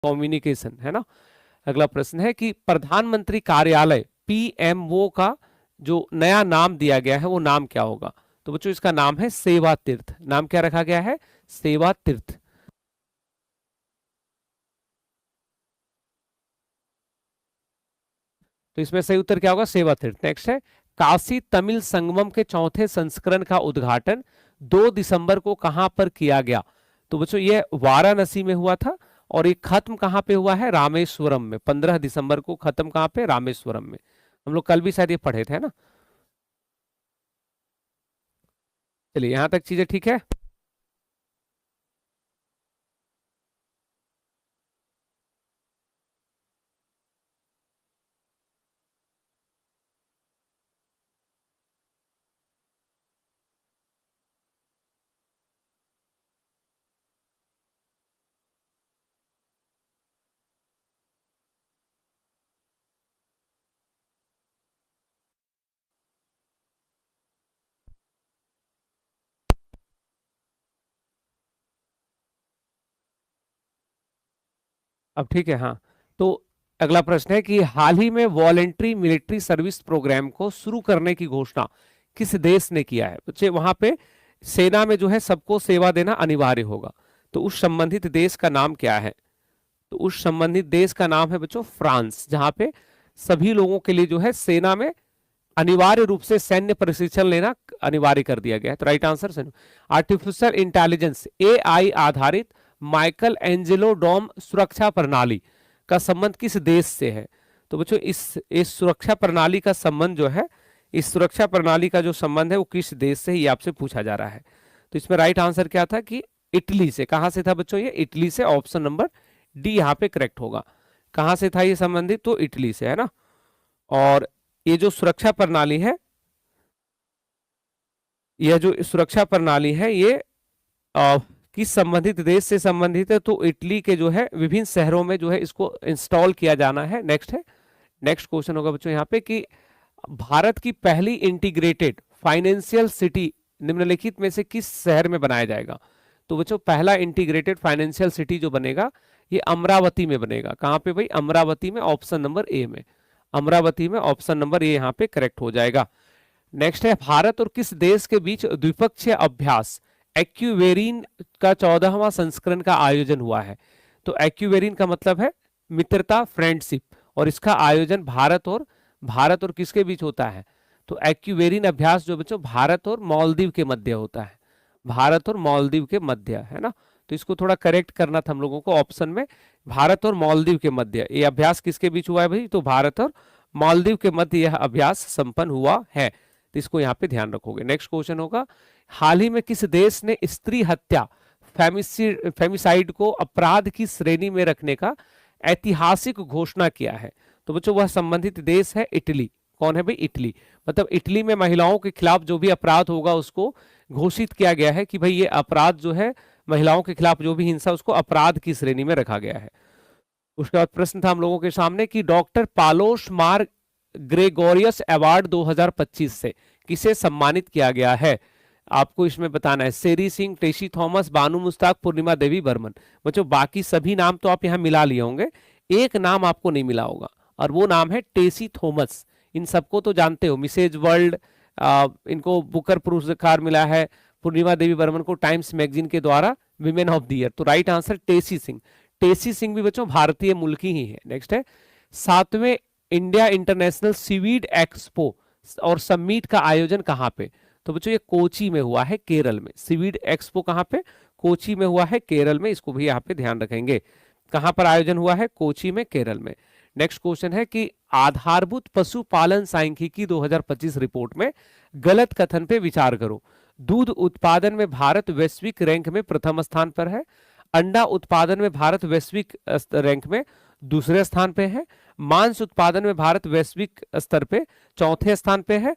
Communication, है ना। अगला प्रश्न है कि प्रधानमंत्री कार्यालय पीएमओ का जो नया नाम दिया गया है वो नाम क्या होगा? तो बच्चों इसका नाम है सेवा तीर्थ। नाम क्या रखा गया है? सेवा तीर्थ। तो इसमें सही उत्तर क्या होगा? सेवा तीर्थ। नेक्स्ट है काशी तमिल संगमम के चौथे संस्करण का उद्घाटन 2 दिसंबर को कहां पर किया गया? तो बच्चों ये वाराणसी में हुआ था और ये खत्म कहां पे हुआ है? रामेश्वरम में। 15 दिसंबर को खत्म कहां पे? रामेश्वरम में। हम लोग कल भी शायद ये पढ़े थे ना। चलिए यहां तक चीजें ठीक है। अब ठीक है, हाँ। तो अगला प्रश्न है कि हाल ही में वॉलेंट्री मिलिट्री सर्विस प्रोग्राम को शुरू करने की घोषणा किस देश ने किया है? बच्चे वहां पे सेना में जो है सबको सेवा देना अनिवार्य होगा, तो उस संबंधित देश का नाम क्या है? तो उस संबंधित देश का नाम है बच्चों फ्रांस, जहां पे सभी लोगों के लिए जो है सेना में अनिवार्य रूप से सैन्य प्रशिक्षण लेना अनिवार्य कर दिया गया है। तो right answer sir. Artificial intelligence AI आधारित माइकल एंजेलो डोम सुरक्षा प्रणाली का संबंध किस देश से है? तो बच्चों इस सुरक्षा प्रणाली का संबंध जो है, इस सुरक्षा प्रणाली का जो संबंध है वो किस देश से, ही आपसे पूछा जा रहा है। तो इसमें राइट आंसर क्या था कि इटली से। कहां से था बच्चों? ये इटली से। ऑप्शन नंबर डी यहाँ पे करेक्ट होगा। कहां से था ये संबंधित? तो इटली से, है ना। और ये जो सुरक्षा प्रणाली है, यह जो सुरक्षा प्रणाली है ये किस संबंधित देश से संबंधित है? तो इटली के जो है विभिन्न शहरों में जो है इसको इंस्टॉल किया जाना है। नेक्स्ट है, नेक्स्ट क्वेश्चन होगा बच्चों यहाँ पे कि भारत की पहली इंटीग्रेटेड फाइनेंशियल सिटी निम्नलिखित में से किस शहर में बनाया जाएगा? तो बच्चों पहला इंटीग्रेटेड फाइनेंशियल सिटी जो बनेगा ये अमरावती में बनेगा। कहां पे भाई? अमरावती में। ऑप्शन नंबर ए में, अमरावती में। ऑप्शन नंबर ए यहाँ पे करेक्ट हो जाएगा। नेक्स्ट है भारत और किस देश के बीच द्विपक्षीय अभ्यास एक्यूवेरिन का 14वां संस्करण का आयोजन हुआ है? तो एक्यूवेरिन का मतलब है मित्रता, फ्रेंडशिप, और इसका आयोजन भारत और किसके बीच होता है? तो एक्यूवेरिन अभ्यास जो बच्चों भारत और मालदीव के मध्य होता है। भारत और मालदीव के मध्य, है ना। तो इसको थोड़ा करेक्ट करना था हम लोगों को। ऑप्शन में भारत और मालदीव के मध्य ये अभ्यास किसके बीच हुआ है भाई? तो भारत और मालदीव के मध्य यह अभ्यास संपन्न हुआ है। तो इसको यहाँ पे ध्यान रखोगे। नेक्स्ट क्वेश्चन होगा हाल ही में किस देश ने स्त्री हत्या फेमिसाइड को अपराध की श्रेणी में रखने का ऐतिहासिक घोषणा किया है? तो बच्चों वह संबंधित देश है इटली। कौन है भाई? इटली। मतलब इटली में महिलाओं के खिलाफ जो भी अपराध होगा उसको घोषित किया गया है कि भाई ये अपराध जो है महिलाओं के खिलाफ जो भी हिंसा, उसको अपराध की श्रेणी में रखा गया है। उसके बाद प्रश्न था हम लोगों के सामने कि डॉक्टर पालोश मार ग्रेगोरियस अवार्ड 2025 से किसे सम्मानित किया गया है? आपको इसमें बताना है सेरी सिंह, टेशी थॉमस, बानू मुस्ताक, पूर्णिमा देवी बर्मन। बच्चों बाकी सभी नाम तो आप यहां मिला लिए होंगे, एक नाम आपको नहीं मिला होगा और वो नाम है टेसी थॉमस। इन सबको तो जानते हो, मिसेज वर्ल्ड, इनको बुकर पुरस्कार मिला है। पूर्णिमा देवी बर्मन को टाइम्स मैगजीन के द्वारा विमेन ऑफ द ईयर। तो राइट आंसर टेसी सिंह। टेसी सिंह भी बच्चों भारतीय मूल की ही है। नेक्स्ट है 7वें इंडिया इंटरनेशनल सीवीड एक्सपो और समिट का आयोजन कहां पे? तो बच्चों ये कोची में हुआ है, केरल में। सीवीड एक्सपो कहां पे? कोची में हुआ है, केरल में। इसको भी यहाँ पे ध्यान रखेंगे। कहां पर आयोजन हुआ है? कोची में, केरल में। नेक्स्ट क्वेश्चन है कि आधारभूत पशुपालन सांख्यिकी 2025 रिपोर्ट में गलत कथन पे विचार करो। दूध उत्पादन में भारत वैश्विक रैंक में प्रथम स्थान पर है। अंडा उत्पादन में भारत वैश्विक रैंक में दूसरे स्थान पे है। मांस उत्पादन में भारत वैश्विक स्तर पे चौथे स्थान पे है।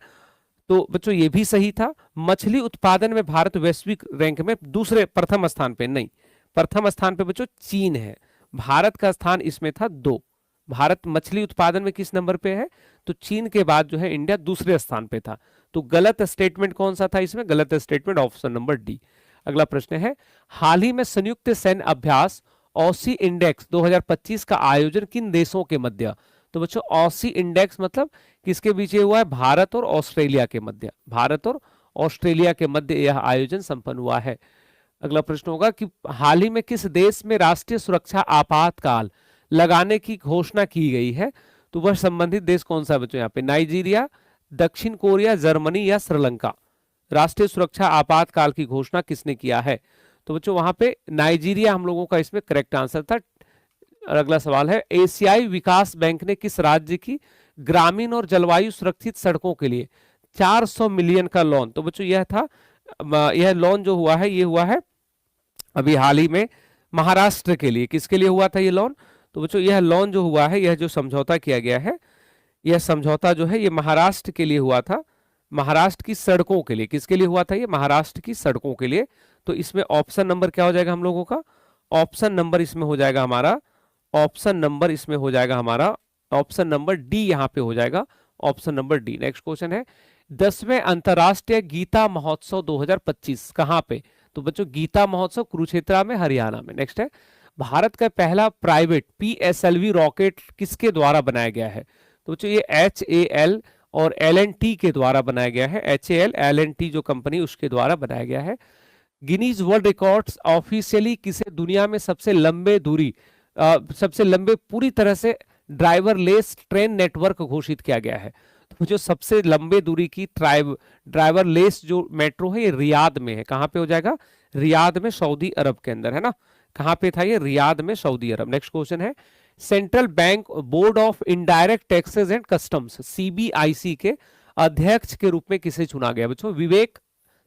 तो बच्चों ये भी सही था। मछली उत्पादन में भारत वैश्विक रैंक में प्रथम स्थान पे नहीं, प्रथम स्थान पे बच्चों चीन है। भारत का स्थान इसमें था 2। भारत मछली उत्पादन में किस नंबर पे है? तो चीन के बाद जो है इंडिया दूसरे स्थान पे था। तो गलत स्टेटमेंट कौन सा था इसमें? गलत स्टेटमेंट ऑप्शन नंबर डी। अगला प्रश्न है हाल ही में संयुक्त सैन्य अभ्यास ऑसी इंडेक्स 2025 का आयोजन किन देशों के मध्य? तो बच्चों ऑसी इंडेक्स मतलब किसके बीच ये हुआ है? भारत और ऑस्ट्रेलिया के मध्य, भारत और ऑस्ट्रेलिया के मध्य यह आयोजन संपन्न हुआ है। अगला प्रश्न होगा कि हाल ही में किस देश में राष्ट्रीय सुरक्षा आपातकाल लगाने की घोषणा की गई है? तो वह संबंधित देश कौन सा है बच्चों? यहाँ पे नाइजीरिया, दक्षिण कोरिया, जर्मनी या श्रीलंका। राष्ट्रीय सुरक्षा आपातकाल की घोषणा किसने किया है? तो बच्चों वहां पे नाइजीरिया हम लोगों का इसमें करेक्ट आंसर था। अगला सवाल है, एशियाई विकास बैंक ने किस राज्य की ग्रामीण और जलवायु सुरक्षित सड़कों के लिए 400 मिलियन का लोन? तो बच्चों यह था, यह लोन जो हुआ है ये हुआ है अभी हाल ही में महाराष्ट्र के लिए। किसके लिए हुआ था ये लोन? तो बच्चों यह लोन जो हुआ है, यह जो समझौता किया गया है, यह समझौता जो है ये महाराष्ट्र के लिए हुआ था, महाराष्ट्र की सड़कों के लिए। किसके लिए हुआ था ये? महाराष्ट्र की सड़कों के लिए। तो इसमें ऑप्शन नंबर क्या हो जाएगा हम लोगों का? ऑप्शन नंबर इसमें हो जाएगा हमारा, ऑप्शन नंबर इसमें हो जाएगा हमारा, ऑप्शन नंबर डी यहां पे हो जाएगा, option number D. Next question है, 10वें अंतरराष्ट्रीय गीता महोत्सव 2025 कहां पे? तो बच्चों गीता महोत्सव कुरुक्षेत्र में, हरियाणा में। नेक्स्ट है, भारत का पहला प्राइवेट पीएसएलवी रॉकेट किसके द्वारा बनाया गया है? तो बच्चों ये HAL और LNT के द्वारा बनाया गया है। HAL LNT जो कंपनी उसके द्वारा बनाया गया है। गिनीज वर्ल्ड रिकॉर्ड्स ऑफिशियली किसे दुनिया में सबसे लंबे दूरी सबसे लंबे पूरी तरह से ड्राइवरलेस ट्रेन नेटवर्क घोषित किया गया है? तो जो सबसे लंबे दूरी की ड्राइवरलेस जो मेट्रो है ये रियाद में है। कहां पे हो जाएगा? रियाद में, सऊदी अरब के अंदर, है ना। कहां पे था ये? रियाद में, सऊदी अरब। नेक्स्ट क्वेश्चन है, central bank board of indirect taxes and customs CBIC के अध्यक्ष के रूप में किसे चुना गया बच्चों? विवेक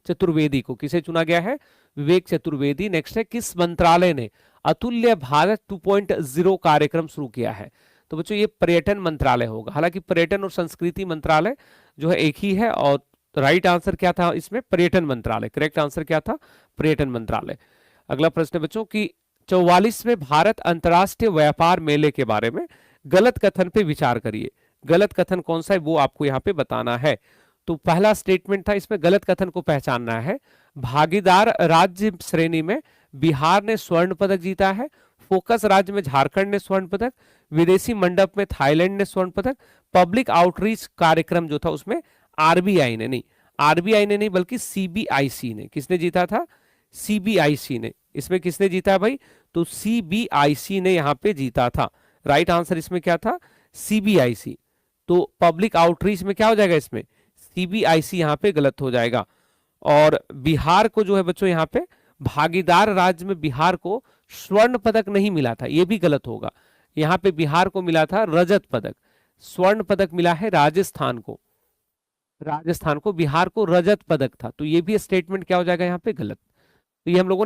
चतुर्वेदी को। किसे चुना गया है? विवेक चतुर्वेदी। नेक्स्ट है, किस मंत्रालय ने अतुल्य भारत 2.0 कार्यक्रम शुरू किया है? तो बच्चों ये पर्यटन मंत्रालय होगा। हालांकि पर्यटन और संस्कृति मंत्रालय जो है एक ही है, और राइट आंसर क्या था इसमें? पर्यटन मंत्रालय। करेक्ट आंसर क्या था? पर्यटन मंत्रालय। अगला प्रश्न बच्चों की 44वें भारत अंतर्राष्ट्रीय व्यापार मेले के बारे में गलत कथन पे विचार करिए। गलत कथन कौन सा है वो आपको यहाँ पे बताना है। तो पहला स्टेटमेंट था, इसमें गलत कथन को पहचानना है। भागीदार राज्य श्रेणी में बिहार ने स्वर्ण पदक जीता है, फोकस राज्य में झारखंड ने स्वर्ण पदक, विदेशी मंडप में थाईलैंड ने स्वर्ण पदक, पब्लिक आउटरीच कार्यक्रम जो था उसमें आरबीआई ने नहीं बल्कि CBIC ने। किसने जीता था? CBIC ने। इसमें किसने जीता है भाई? तो CBIC ने यहाँ पे जीता था। राइट आंसर इसमें क्या था? CBIC। तो पब्लिक आउटरीच में क्या हो जाएगा? इसमें CBIC यहाँ पे गलत हो जाएगा। और बिहार को जो है बच्चों यहाँ पे भागीदार राज्य में बिहार को स्वर्ण पदक नहीं मिला था, ये भी गलत होगा। यहाँ पे बिहार को मिला था रजत पदक, स्वर्ण पदक मिला है राजस्थान को, बिहार को रजत पदक था। तो ये भी स्टेटमेंट क्या हो जाएगा यहाँ पे? गलत। तो ये हम लोगों ने